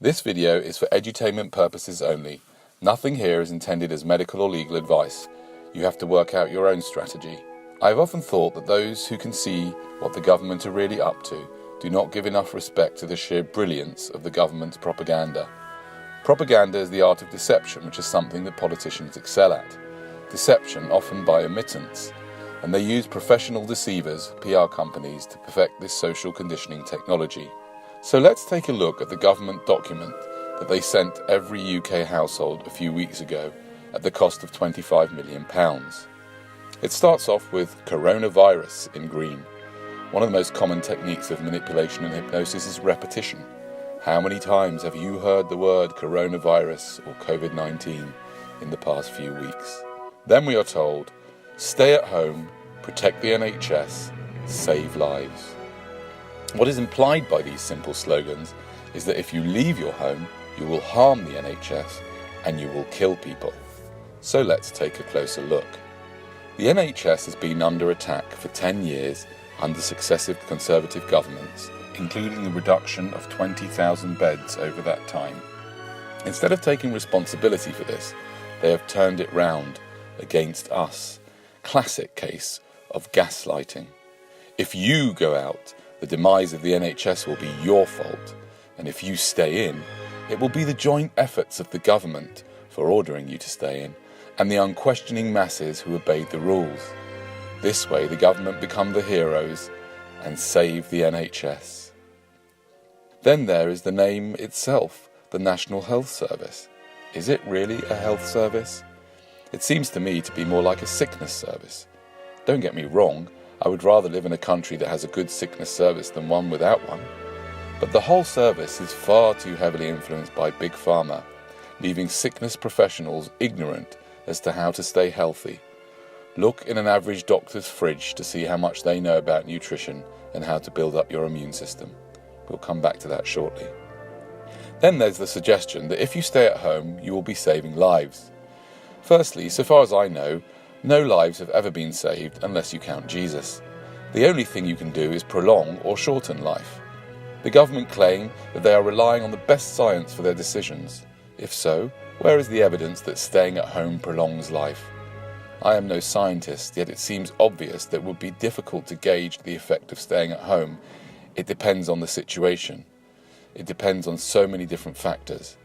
This video is for edutainment purposes only. Nothing here is intended as medical or legal advice. You have to work out your own strategy. I have often thought that those who can see what the government are really up to do not give enough respect to the sheer brilliance of the government's propaganda. Propaganda is the art of deception, which is something that politicians excel at. Deception, often by omittance. And they use professional deceivers, PR companies, to perfect this social conditioning technology. So let's take a look at the government document that they sent every UK household a few weeks ago at the cost of £25 million. It starts off with coronavirus in green. One of the most common techniques of manipulation and hypnosis is repetition. How many times have you heard the word coronavirus or COVID-19 in the past few weeks? Then we are told, stay at home, protect the NHS, save lives. What is implied by these simple slogans is that if you leave your home, you will harm the NHS and you will kill people. So let's take a closer look. The NHS has been under attack for 10 years under successive Conservative governments, including the reduction of 20,000 beds over that time. Instead of taking responsibility for this, they have turned it round against us. Classic case of gaslighting. If you go out, the demise of the NHS will be your fault, and if you stay in, it will be the joint efforts of the government for ordering you to stay in, and the unquestioning masses who obeyed the rules. This way the government become the heroes and save the NHS. Then there is the name itself, the National Health Service. Is it really a health service? It seems to me to be more like a sickness service. Don't get me wrong, I would rather live in a country that has a good sickness service than one without one. But the whole service is far too heavily influenced by Big Pharma, leaving sickness professionals ignorant as to how to stay healthy. Look in an average doctor's fridge to see how much they know about nutrition and how to build up your immune system. We'll come back to that shortly. Then there's the suggestion that if you stay at home, you will be saving lives. Firstly, so far as I know, no lives have ever been saved unless you count Jesus. The only thing you can do is prolong or shorten life. The government claim that they are relying on the best science for their decisions. If so, where is the evidence that staying at home prolongs life? I am no scientist, yet it seems obvious that it would be difficult to gauge the effect of staying at home. It depends on the situation. It depends on so many different factors.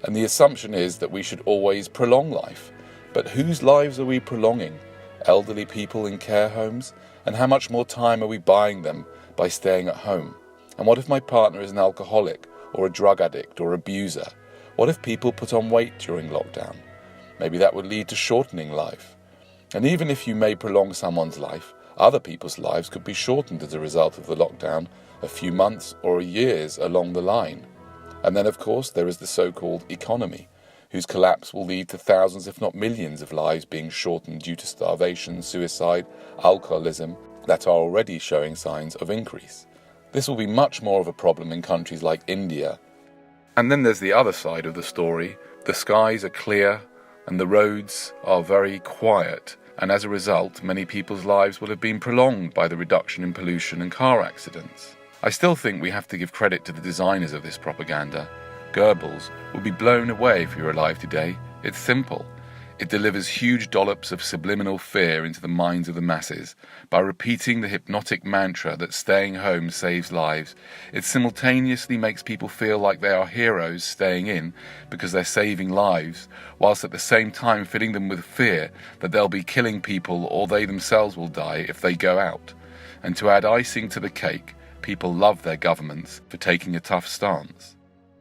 And the assumption is that we should always prolong life. But whose lives are we prolonging? Elderly people in care homes? And how much more time are we buying them by staying at home? And what if my partner is an alcoholic or a drug addict or abuser? What if people put on weight during lockdown? Maybe that would lead to shortening life. And even if you may prolong someone's life, other people's lives could be shortened as a result of the lockdown a few months or years along the line. And then, of course, there is the so-called economy, whose collapse will lead to thousands, if not millions, of lives being shortened due to starvation, suicide, alcoholism, that are already showing signs of increase. This will be much more of a problem in countries like India. And then there's the other side of the story. The skies are clear and the roads are very quiet, and as a result, many people's lives will have been prolonged by the reduction in pollution and car accidents. I still think we have to give credit to the designers of this propaganda. Goebbels would be blown away if you're alive today. It's simple. It delivers huge dollops of subliminal fear into the minds of the masses. By repeating the hypnotic mantra that staying home saves lives, it simultaneously makes people feel like they are heroes staying in because they're saving lives, whilst at the same time filling them with fear that they'll be killing people or they themselves will die if they go out. And to add icing to the cake, people love their governments for taking a tough stance.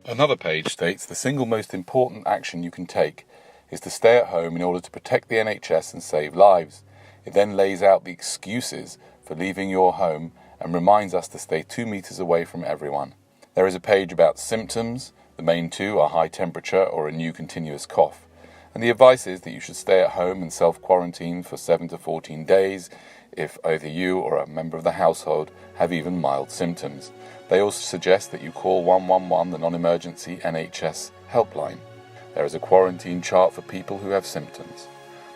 Another page states the single most important action you can take is to stay at home in order to protect the NHS and save lives. It then lays out the excuses for leaving your home and reminds us to stay 2 meters away from everyone. There is a page about symptoms. The main two are high temperature or a new continuous cough. And the advice is that you should stay at home and self-quarantine for 7 to 14 days if either you or a member of the household have even mild symptoms. They also suggest that you call 111, the non-emergency NHS helpline. There is a quarantine chart for people who have symptoms.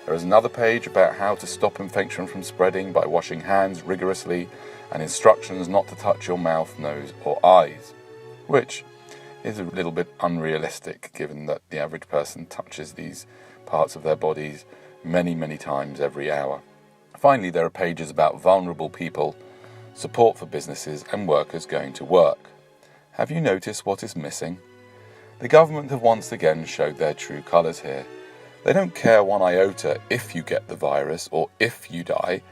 There is another page about how to stop infection from spreading by washing hands rigorously and instructions not to touch your mouth, nose or eyes, which is a little bit unrealistic, given that the average person touches these parts of their bodies many, many times every hour. Finally, there are pages about vulnerable people, support for businesses and workers going to work. Have you noticed what is missing? The government have once again showed their true colours here. They don't care one iota if you get the virus or if you die.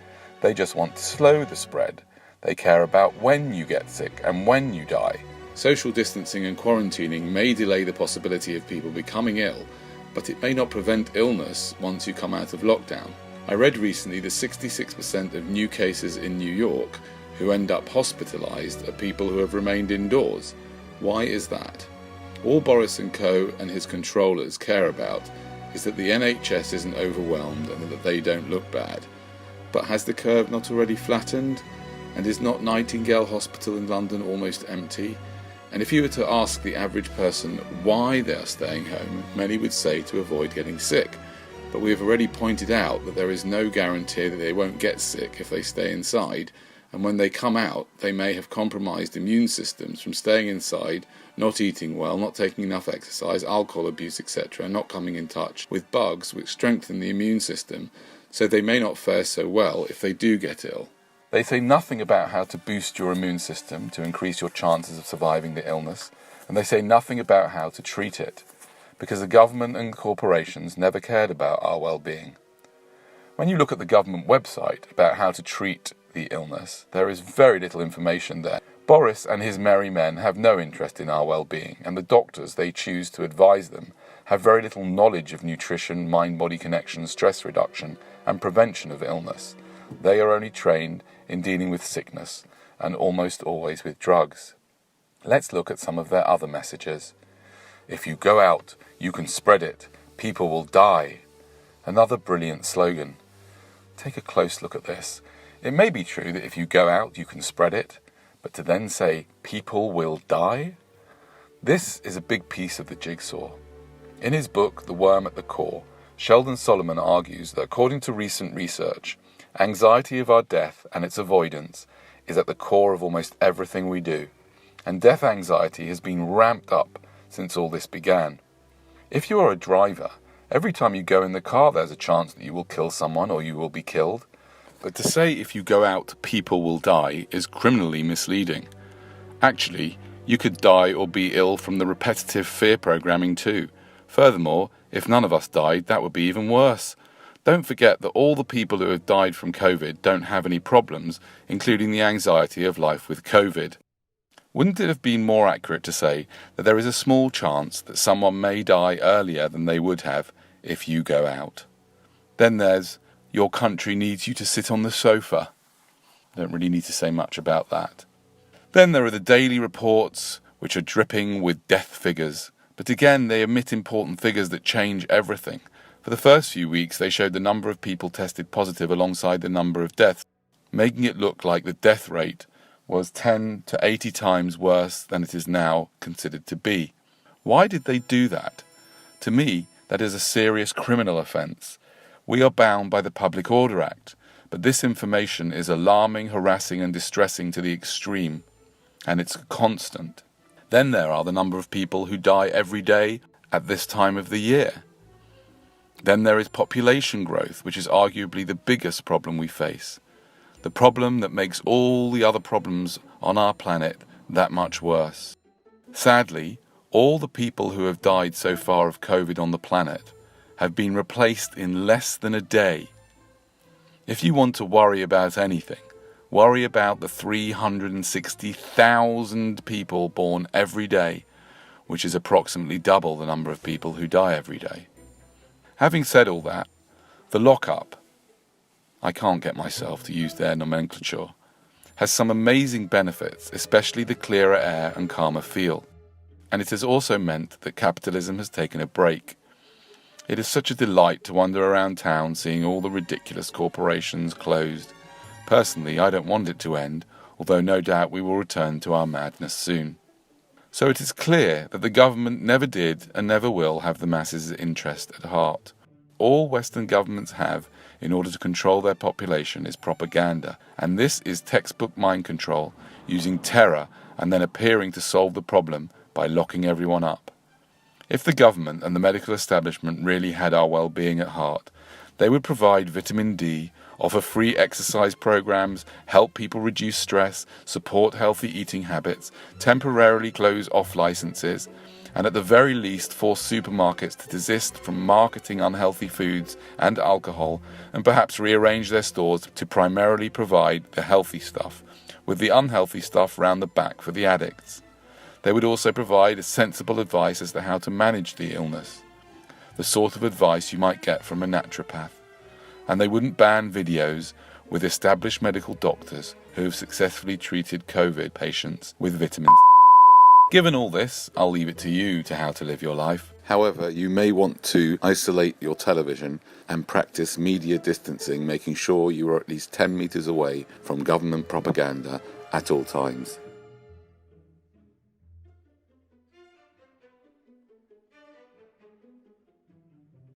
They just want to slow the spread. They care about when you get sick and when you die. Social distancing and quarantining may delay the possibility of people becoming ill, but it may not prevent illness once you come out of lockdown. I read recently that 66% of new cases in New York who end up hospitalised are people who have remained indoors. Why is that? All Boris & Co. and his controllers care about is that the NHS isn't overwhelmed and that they don't look bad. But has the curve not already flattened? And is not Nightingale Hospital in London almost empty? And if you were to ask the average person why they are staying home, many would say to avoid getting sick. But we have already pointed out that there is no guarantee that they won't get sick if they stay inside, and when they come out, they may have compromised immune systems from staying inside, not eating well, not taking enough exercise, alcohol abuse, etc., not coming in touch with bugs which strengthen the immune system, so they may not fare so well if they do get ill. They say nothing about how to boost your immune system to increase your chances of surviving the illness, and they say nothing about how to treat it, because the government and corporations never cared about our well-being. When you look at the government website about how to treat the illness, there is very little information there. Boris and his merry men have no interest in our well-being, and the doctors they choose to advise them have very little knowledge of nutrition, mind-body connection, stress reduction, and prevention of illness. They are only trained in dealing with sickness, and almost always with drugs. Let's look at some of their other messages. If you go out, you can spread it. People will die. Another brilliant slogan. Take a close look at this. It may be true that if you go out, you can spread it, but to then say, people will die? This is a big piece of the jigsaw. In his book, The Worm at the Core, Sheldon Solomon argues that according to recent research, anxiety of our death and its avoidance is at the core of almost everything we do, and death anxiety has been ramped up since all this began. If you are a driver, every time you go in the car there's a chance that you will kill someone or you will be killed. But to say if you go out, people will die is criminally misleading. Actually, you could die or be ill from the repetitive fear programming too. Furthermore, if none of us died, that would be even worse. Don't forget that all the people who have died from COVID don't have any problems, including the anxiety of life with COVID. Wouldn't it have been more accurate to say that there is a small chance that someone may die earlier than they would have if you go out? Then there's, your country needs you to sit on the sofa. I don't really need to say much about that. Then there are the daily reports, which are dripping with death figures. But again, they omit important figures that change everything. For the first few weeks, they showed the number of people tested positive alongside the number of deaths, making it look like the death rate was 10 to 80 times worse than it is now considered to be. Why did they do that? To me, that is a serious criminal offence. We are bound by the Public Order Act, but this information is alarming, harassing and distressing to the extreme, and it's constant. Then there are the number of people who die every day at this time of the year. Then there is population growth, which is arguably the biggest problem we face. The problem that makes all the other problems on our planet that much worse. Sadly, all the people who have died so far of COVID on the planet have been replaced in less than a day. If you want to worry about anything, worry about the 360,000 people born every day, which is approximately double the number of people who die every day. Having said all that, the lockup, I can't get myself to use their nomenclature, has some amazing benefits, especially the clearer air and calmer feel. And it has also meant that capitalism has taken a break. It is such a delight to wander around town seeing all the ridiculous corporations closed. Personally, I don't want it to end, although no doubt we will return to our madness soon. So it is clear that the government never did and never will have the masses' interest at heart. All Western governments have in order to control their population is propaganda, and this is textbook mind control, using terror and then appearing to solve the problem by locking everyone up. If the government and the medical establishment really had our well-being at heart, they would provide vitamin D, offer free exercise programs, help people reduce stress, support healthy eating habits, temporarily close off licenses, and at the very least force supermarkets to desist from marketing unhealthy foods and alcohol, and perhaps rearrange their stores to primarily provide the healthy stuff, with the unhealthy stuff round the back for the addicts. They would also provide a sensible advice as to how to manage the illness, the sort of advice you might get from a naturopath. And they wouldn't ban videos with established medical doctors who have successfully treated COVID patients with vitamins. Given all this, I'll leave it to you to how to live your life. However, you may want to isolate your television and practice media distancing, making sure you are at least 10 meters away from government propaganda at all times.